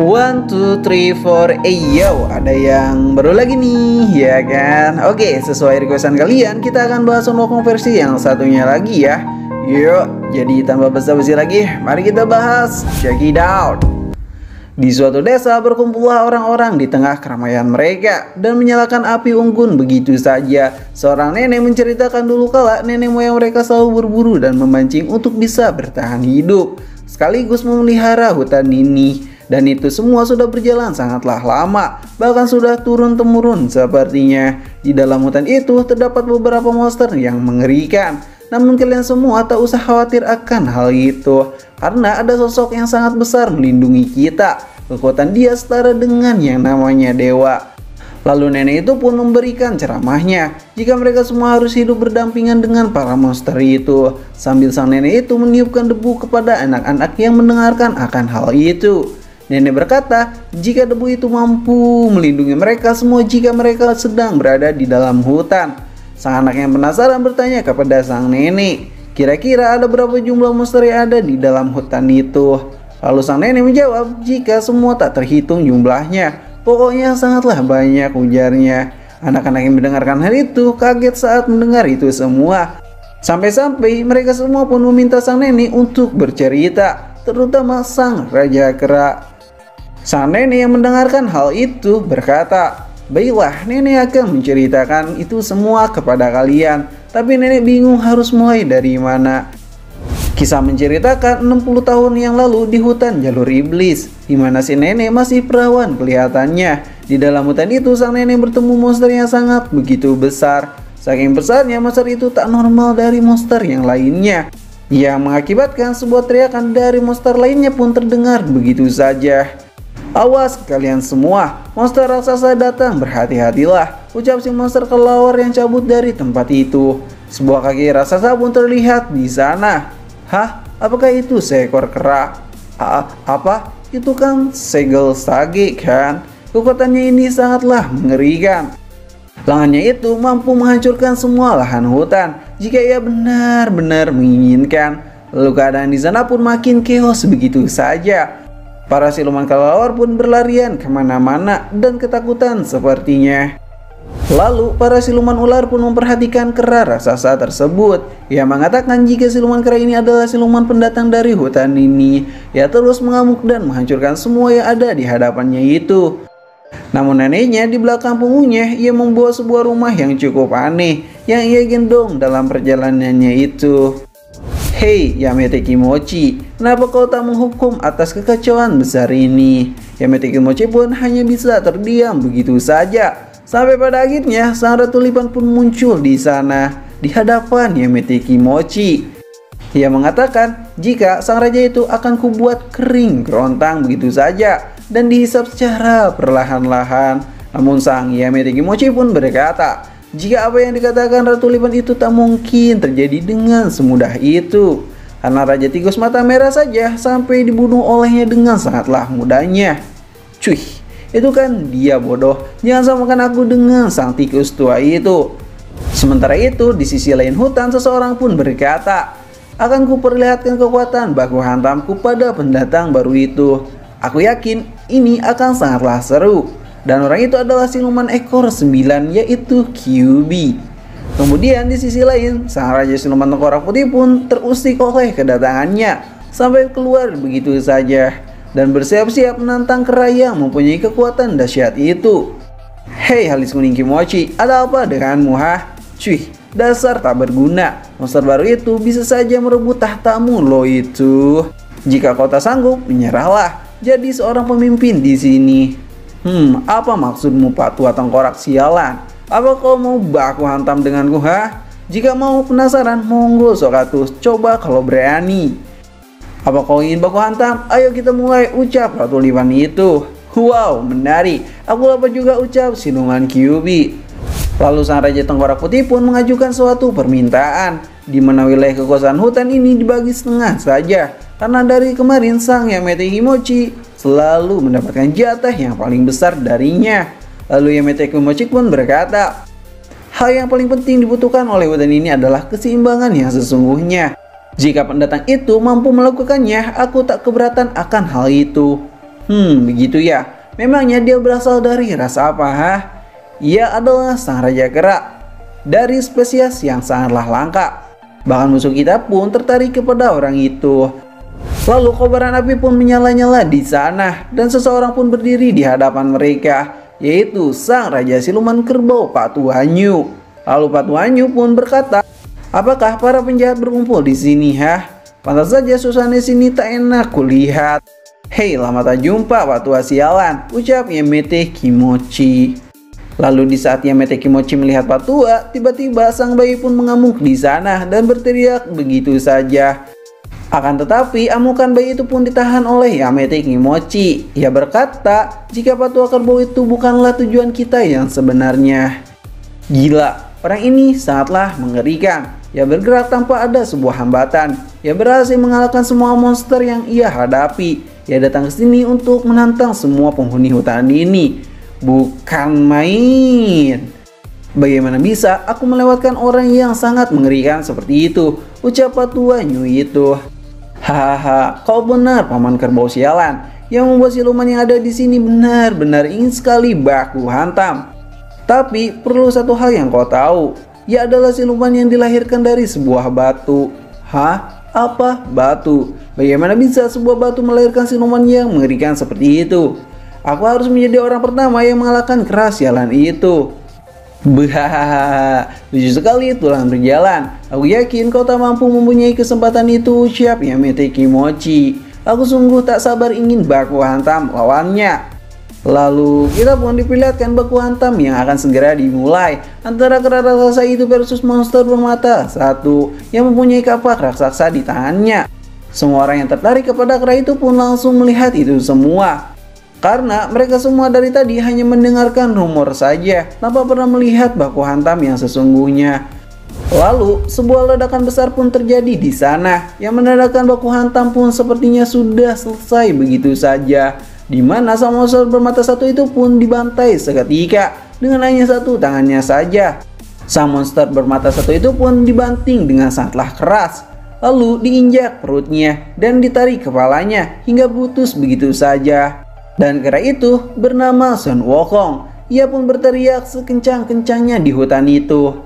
One, two, three, four, yo, ada yang baru lagi nih, ya kan? Oke, sesuai requestan kalian, kita akan bahas Wukong versi yang satunya lagi ya. Yuk, jadi tanpa basa-basi lagi, mari kita bahas. Check it out. Di suatu desa berkumpullah orang-orang di tengah keramaian mereka dan menyalakan api unggun begitu saja. Seorang nenek menceritakan dulu kala nenek moyang mereka selalu berburu dan memancing untuk bisa bertahan hidup, sekaligus memelihara hutan ini. Dan itu semua sudah berjalan sangatlah lama, bahkan sudah turun-temurun sepertinya. Di dalam hutan itu terdapat beberapa monster yang mengerikan. Namun kalian semua tak usah khawatir akan hal itu, karena ada sosok yang sangat besar melindungi kita. Kekuatan dia setara dengan yang namanya dewa. Lalu nenek itu pun memberikan ceramahnya, jika mereka semua harus hidup berdampingan dengan para monster itu. Sambil sang nenek itu meniupkan debu kepada anak-anak yang mendengarkan akan hal itu. Nenek berkata, jika debu itu mampu melindungi mereka semua jika mereka sedang berada di dalam hutan. Sang anak yang penasaran bertanya kepada sang nenek, kira-kira ada berapa jumlah monster yang ada di dalam hutan itu? Lalu sang nenek menjawab, jika semua tak terhitung jumlahnya, pokoknya sangatlah banyak, ujarnya. Anak-anak yang mendengarkan hal itu kaget saat mendengar itu semua. Sampai-sampai mereka semua pun meminta sang nenek untuk bercerita, terutama sang Raja Kera. Sang nenek yang mendengarkan hal itu berkata, baiklah, nenek akan menceritakan itu semua kepada kalian. Tapi nenek bingung harus mulai dari mana. Kisah menceritakan 60 tahun yang lalu di hutan Jalur Iblis, di mana si nenek masih perawan kelihatannya. Di dalam hutan itu sang nenek bertemu monster yang sangat begitu besar. Saking besarnya monster itu tak normal dari monster yang lainnya, yang mengakibatkan sebuah teriakan dari monster lainnya pun terdengar begitu saja. Awas kalian semua, monster raksasa datang, berhati-hatilah, ucap si monster kelelawar yang cabut dari tempat itu. Sebuah kaki raksasa pun terlihat di sana. Hah? Apakah itu seekor kera? Apa? Itu kan segel sage kan? Kekuatannya ini sangatlah mengerikan. Lengannya itu mampu menghancurkan semua lahan hutan jika ia benar-benar menginginkan. Lalu keadaan di sana pun makin chaos begitu saja. Para siluman kelelawar pun berlarian kemana-mana dan ketakutan sepertinya. Lalu para siluman ular pun memperhatikan kera raksasa tersebut. Ia mengatakan jika siluman kera ini adalah siluman pendatang dari hutan ini. Ia terus mengamuk dan menghancurkan semua yang ada di hadapannya itu. Namun neneknya di belakang punggungnya ia membawa sebuah rumah yang cukup aneh yang ia gendong dalam perjalanannya itu. Hei Yamete Kimochi, kenapa kau tak menghukum atas kekacauan besar ini? Yamete Kimochi pun hanya bisa terdiam begitu saja. Sampai pada akhirnya sang Ratu Lipan pun muncul di sana di hadapan Yamete Kimochi. Ia mengatakan jika sang raja itu akan kubuat kering kerontang begitu saja dan dihisap secara perlahan-lahan. Namun sang Yamete Kimochi pun berkata, jika apa yang dikatakan Ratu Lipan itu tak mungkin terjadi dengan semudah itu. Karena Raja Tikus Mata Merah saja sampai dibunuh olehnya dengan sangatlah mudahnya. Cuy, itu kan dia bodoh. Jangan samakan aku dengan sang tikus tua itu. Sementara itu di sisi lain hutan seseorang pun berkata, akan kuperlihatkan kekuatan baku hantamku pada pendatang baru itu. Aku yakin ini akan sangatlah seru. Dan orang itu adalah siluman ekor 9 yaitu Kyuubi. Kemudian di sisi lain sang raja siluman tengkorak putih pun terusik oleh kedatangannya sampai keluar begitu saja dan bersiap-siap menantang kera yang mempunyai kekuatan dahsyat itu. Hei Halis Kuning Kimochi, ada apa denganmu ha? Cuy, dasar tak berguna. Monster baru itu bisa saja merebut tahtamu lo itu. Jika kau tak sanggup, menyerahlah. Jadi seorang pemimpin di sini. Apa maksudmu Pak Tua Tengkorak sialan? Apa kau mau baku hantam denganku ha? Jika mau penasaran, monggo sok atuh, coba kalau berani. Apa kau ingin baku hantam? Ayo kita mulai, ucap Ratu Lipan itu. Wow, menarik. Aku dapat juga, ucap siluman Kyuubi. Lalu sang Raja Tengkorak Putih pun mengajukan suatu permintaan, di mana wilayah kekuasaan hutan ini dibagi setengah saja. Karena dari kemarin sang Yamete Kimochi selalu mendapatkan jatah yang paling besar darinya. Lalu Yamete Kimochi pun berkata, hal yang paling penting dibutuhkan oleh hutan ini adalah keseimbangan yang sesungguhnya. Jika pendatang itu mampu melakukannya, aku tak keberatan akan hal itu. Begitu ya. Memangnya dia berasal dari ras apa, ha? Ia adalah sang raja kera dari spesies yang sangatlah langka. Bahkan musuh kita pun tertarik kepada orang itu. Lalu kobaran api pun menyala-nyala di sana dan seseorang pun berdiri di hadapan mereka, yaitu sang raja siluman kerbau Patuhanyu. Lalu Patuhanyu pun berkata, "Apakah para penjahat berkumpul di sini, ha? Pantas saja suasana sini tak enak kulihat." "Hei, lama tak jumpa, Patua sialan," ucap Yamete Kimochi. Lalu di saat Yamete Kimochi melihat Patua, tiba-tiba sang bayi pun mengamuk di sana dan berteriak begitu saja. Akan tetapi amukan bayi itu pun ditahan oleh Yamete Kimochi. Ia berkata, "Jika Patua kerbau itu bukanlah tujuan kita yang sebenarnya." Gila, orang ini sangatlah mengerikan. Ia bergerak tanpa ada sebuah hambatan. Ia berhasil mengalahkan semua monster yang ia hadapi. Ia datang ke sini untuk menantang semua penghuni hutan ini. Bukan main. "Bagaimana bisa aku melewatkan orang yang sangat mengerikan seperti itu?" ucap Patuhanyu itu. "Hahaha, kau benar paman kerbau sialan. Yang membuat siluman yang ada di sini benar-benar ingin sekali baku hantam. Tapi perlu satu hal yang kau tahu. Ia adalah siluman yang dilahirkan dari sebuah batu." "Hah? Apa? Batu? Bagaimana bisa sebuah batu melahirkan siluman yang mengerikan seperti itu? Aku harus menjadi orang pertama yang mengalahkan kera sialan itu." "Bahaha, lucu sekali tulang berjalan. Aku yakin kau tak mampu mempunyai kesempatan itu," ucap Yamete Kimochi. "Aku sungguh tak sabar ingin baku hantam lawannya." Lalu kita pun diperlihatkan baku hantam yang akan segera dimulai antara kera raksasa itu versus monster bermata satu yang mempunyai kapak raksasa di tangannya. Semua orang yang tertarik kepada kera itu pun langsung melihat itu semua. Karena mereka semua dari tadi hanya mendengarkan rumor saja tanpa pernah melihat baku hantam yang sesungguhnya. Lalu sebuah ledakan besar pun terjadi di sana yang menandakan baku hantam pun sepertinya sudah selesai begitu saja. Di mana sang monster bermata satu itu pun dibantai seketika dengan hanya satu tangannya saja. Sang monster bermata satu itu pun dibanting dengan sangatlah keras. Lalu diinjak perutnya dan ditarik kepalanya hingga putus begitu saja. Dan kera itu bernama Sun Wukong. Ia pun berteriak sekencang-kencangnya di hutan itu.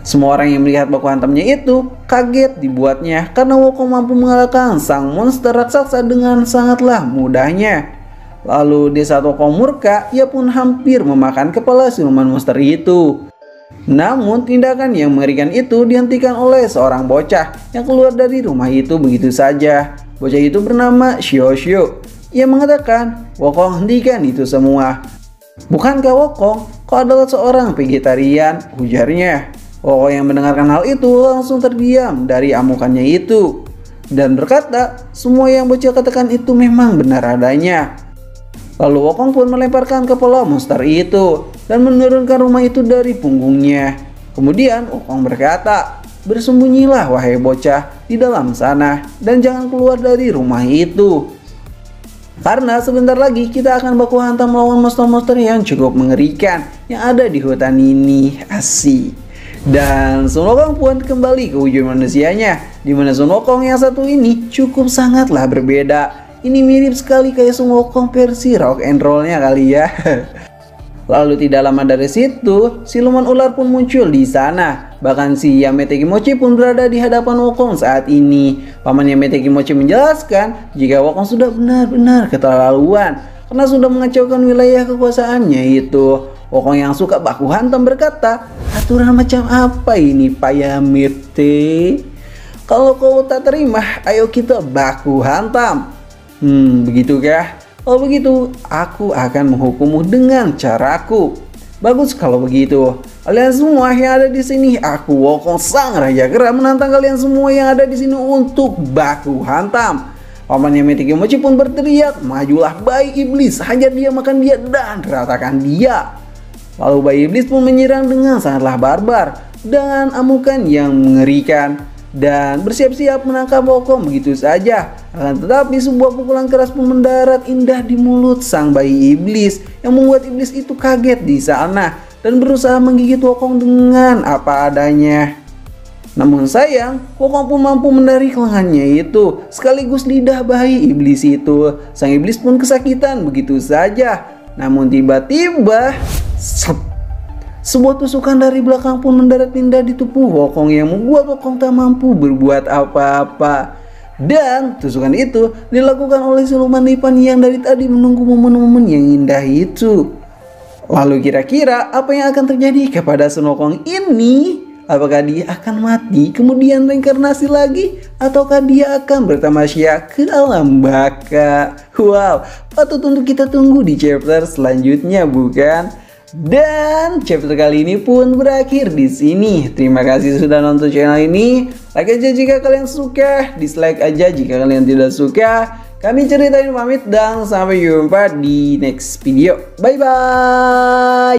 Semua orang yang melihat baku hantamnya itu kaget dibuatnya karena Wukong mampu mengalahkan sang monster raksasa dengan sangatlah mudahnya. Lalu di saat Wukong murka, ia pun hampir memakan kepala siluman monster itu. Namun tindakan yang mengerikan itu dihentikan oleh seorang bocah yang keluar dari rumah itu begitu saja. Bocah itu bernama Xiao. Ia mengatakan, "Wukong, hentikan itu semua." "Bukankah Wukong, kau adalah seorang vegetarian?" ujarnya. Wukong yang mendengarkan hal itu langsung terdiam dari amukannya itu dan berkata, "Semua yang bocah katakan itu memang benar adanya." Lalu Wukong pun melemparkan kepala monster itu dan menurunkan rumah itu dari punggungnya. Kemudian Wukong berkata, "Bersembunyilah wahai bocah di dalam sana dan jangan keluar dari rumah itu. Karena sebentar lagi kita akan baku hantam melawan monster-monster yang cukup mengerikan yang ada di hutan ini." Asik. Dan Sun Wukong pun kembali ke wujud manusianya, di mana Sun Wukong yang satu ini cukup sangatlah berbeda. Ini mirip sekali kayak Sun Wukong versi rock and rollnya kali ya. Lalu tidak lama dari situ, siluman ular pun muncul di sana. Bahkan si Yamete Kimochi pun berada di hadapan Wukong saat ini. Paman Yamete Kimochi menjelaskan jika Wukong sudah benar-benar keterlaluan karena sudah mengacaukan wilayah kekuasaannya itu. Wukong yang suka baku hantam berkata, "Aturan macam apa ini, Pak Yamete? Kalau kau tak terima, ayo kita baku hantam." Begitukah? Kalau begitu, aku akan menghukummu dengan caraku. Bagus kalau begitu. Kalian semua yang ada di sini, aku Wukong sang raja kera menantang kalian semua yang ada di sini untuk baku hantam. Paman Yamete Kimochi pun berteriak, "Majulah bayi iblis, hajar dia, makan dia, dan ratakan dia." Lalu bayi iblis pun menyerang dengan sangatlah barbar dengan amukan yang mengerikan dan bersiap-siap menangkap Wukong begitu saja. Akan tetapi sebuah pukulan keras pun mendarat indah di mulut sang bayi iblis yang membuat iblis itu kaget di sana dan berusaha menggigit Wukong dengan apa adanya. Namun sayang, Wukong pun mampu menarik lengannya itu, sekaligus lidah bayi iblis itu. Sang iblis pun kesakitan begitu saja. Namun tiba-tiba, sebuah tusukan dari belakang pun mendarat indah di tubuh Wukong yang membuat Wukong tak mampu berbuat apa-apa. Dan tusukan itu dilakukan oleh siluman Ipan yang dari tadi menunggu momen-momen yang indah itu. Lalu kira-kira apa yang akan terjadi kepada Sun Wukong ini? Apakah dia akan mati kemudian reinkarnasi lagi? Ataukah dia akan bertamasya ke alam baka? Wow, patut untuk kita tunggu di chapter selanjutnya bukan? Dan chapter kali ini pun berakhir di sini. Terima kasih sudah nonton channel ini. Like aja jika kalian suka, dislike aja jika kalian tidak suka. Kami ceritain pamit dan sampai jumpa di next video. Bye bye.